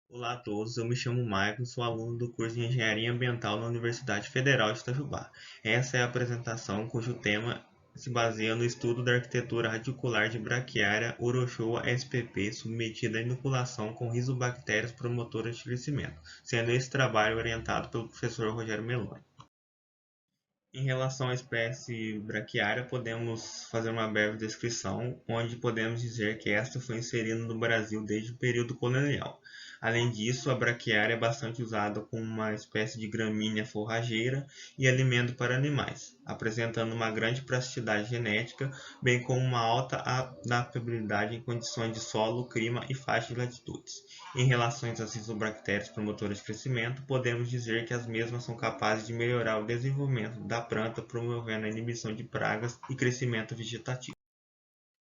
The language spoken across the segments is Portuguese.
Olá a todos, eu me chamo Michael, sou aluno do curso de Engenharia Ambiental na Universidade Federal de Itajubá. Essa é a apresentação cujo tema se baseia no estudo da arquitetura radicular de Braquiária Urochoa spp submetida à inoculação com rizobactérias promotoras de crescimento, sendo esse trabalho orientado pelo professor Rogério Meloni. Em relação à espécie braquiária, podemos fazer uma breve descrição, onde podemos dizer que esta foi inserida no Brasil desde o período colonial. Além disso, a braquiária é bastante usada como uma espécie de gramínea forrageira e alimento para animais, apresentando uma grande plasticidade genética, bem como uma alta adaptabilidade em condições de solo, clima e faixa de latitudes. Em relação às rizobactérias promotoras de crescimento, podemos dizer que as mesmas são capazes de melhorar o desenvolvimento da planta, promovendo a inibição de pragas e crescimento vegetativo.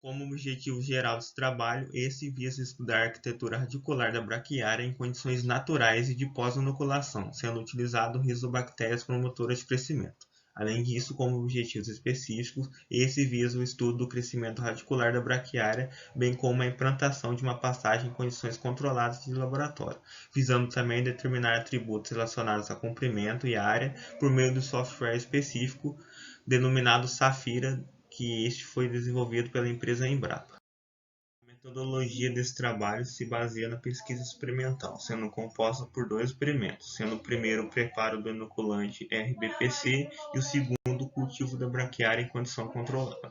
Como objetivo geral desse trabalho, esse visa estudar a arquitetura radicular da braquiária em condições naturais e de pós-inoculação, sendo utilizado rizobactérias promotoras de crescimento. Além disso, como objetivos específicos, esse visa o estudo do crescimento radicular da braquiária, bem como a implantação de uma passagem em condições controladas de laboratório, visando também determinar atributos relacionados a comprimento e área por meio do software específico denominado Safira, que este foi desenvolvido pela empresa Embrapa. A metodologia desse trabalho se baseia na pesquisa experimental, sendo composta por dois experimentos, sendo o primeiro o preparo do inoculante RBPC e o segundo o cultivo da braquiária em condição controlada.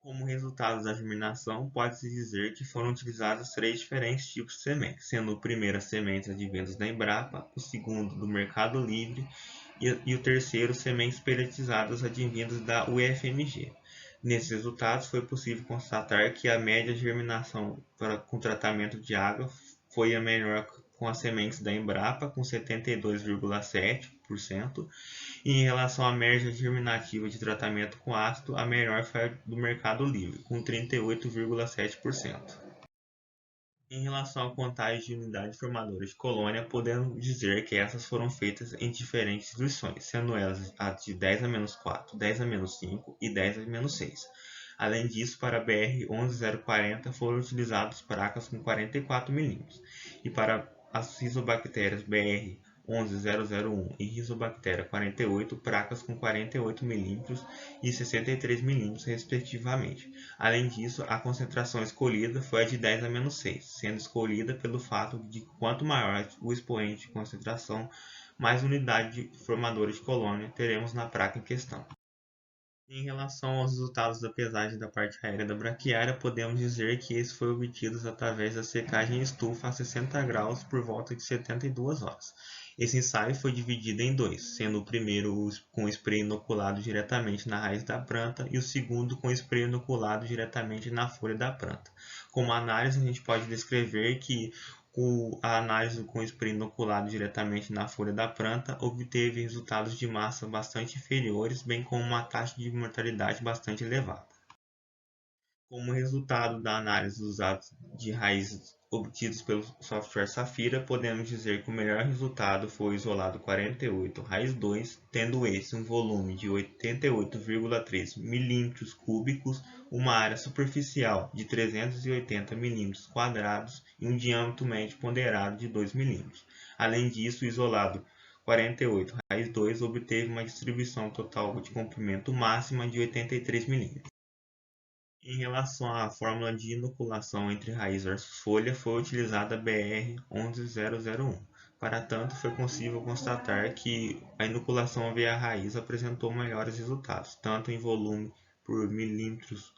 Como resultado da germinação, pode-se dizer que foram utilizados três diferentes tipos de sementes, sendo o primeiro as sementes advindas da Embrapa, o segundo do Mercado Livre e o terceiro sementes pelletizadas advindas da UFMG. Nesses resultados, foi possível constatar que a média de germinação com tratamento de água foi a melhor com as sementes da Embrapa, com 72,7%, e em relação à média germinativa de tratamento com ácido, a melhor foi a do Mercado Livre, com 38,7%. Em relação à contagem de unidades formadoras de colônia, podemos dizer que essas foram feitas em diferentes distribuições, sendo elas as de 10 a menos 4, 10 a menos 5 e 10 a menos 6. Além disso, para a BR 11040 foram utilizadas placas com 44 mm, e para as rizobactérias BR 11001 e Rizobacteria 48, placas com 48 mm e 63 mm, respectivamente. Além disso, a concentração escolhida foi a de 10 a menos 6, sendo escolhida pelo fato de que quanto maior o expoente de concentração, mais unidade formadora de colônia teremos na placa em questão. Em relação aos resultados da pesagem da parte aérea da braquiária, podemos dizer que esse foi obtido através da secagem em estufa a 60 graus por volta de 72 horas. Esse ensaio foi dividido em dois, sendo o primeiro com spray inoculado diretamente na raiz da planta e o segundo com spray inoculado diretamente na folha da planta. Como análise, a gente pode descrever que a análise com spray inoculado diretamente na folha da planta obteve resultados de massa bastante inferiores, bem como uma taxa de mortalidade bastante elevada. Como resultado da análise dos dados de raízes obtidos pelo software Safira, podemos dizer que o melhor resultado foi o isolado 48 raiz 2, tendo esse um volume de 88,3 mm3, uma área superficial de 380 mm² e um diâmetro médio ponderado de 2 mm. Além disso, o isolado 48 raiz 2 obteve uma distribuição total de comprimento máxima de 83 mm. Em relação à fórmula de inoculação entre raiz versus folha, foi utilizada a BR 11001. Para tanto, foi possível constatar que a inoculação via raiz apresentou melhores resultados, tanto em volume por milímetros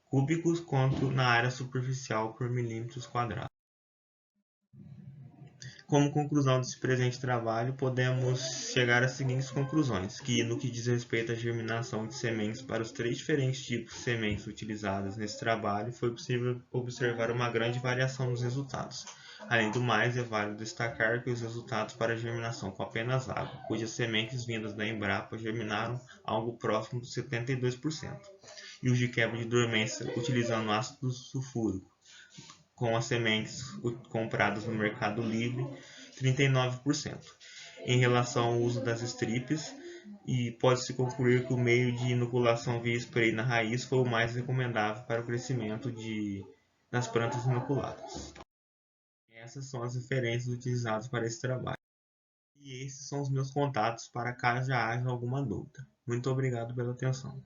cúbicos quanto na área superficial por milímetros quadrados. Como conclusão desse presente trabalho, podemos chegar às seguintes conclusões, que no que diz respeito à germinação de sementes para os três diferentes tipos de sementes utilizadas nesse trabalho, foi possível observar uma grande variação nos resultados. Além do mais, é válido destacar que os resultados para a germinação com apenas água, cujas sementes vindas da Embrapa germinaram algo próximo de 72%, e os de quebra de dormência utilizando ácido sulfúrico, com as sementes compradas no Mercado Livre, 39%. Em relação ao uso das estripes, e pode-se concluir que o meio de inoculação via spray na raiz foi o mais recomendável para o crescimento das plantas inoculadas. Essas são as referências utilizadas para esse trabalho. E esses são os meus contatos para caso já haja alguma dúvida. Muito obrigado pela atenção.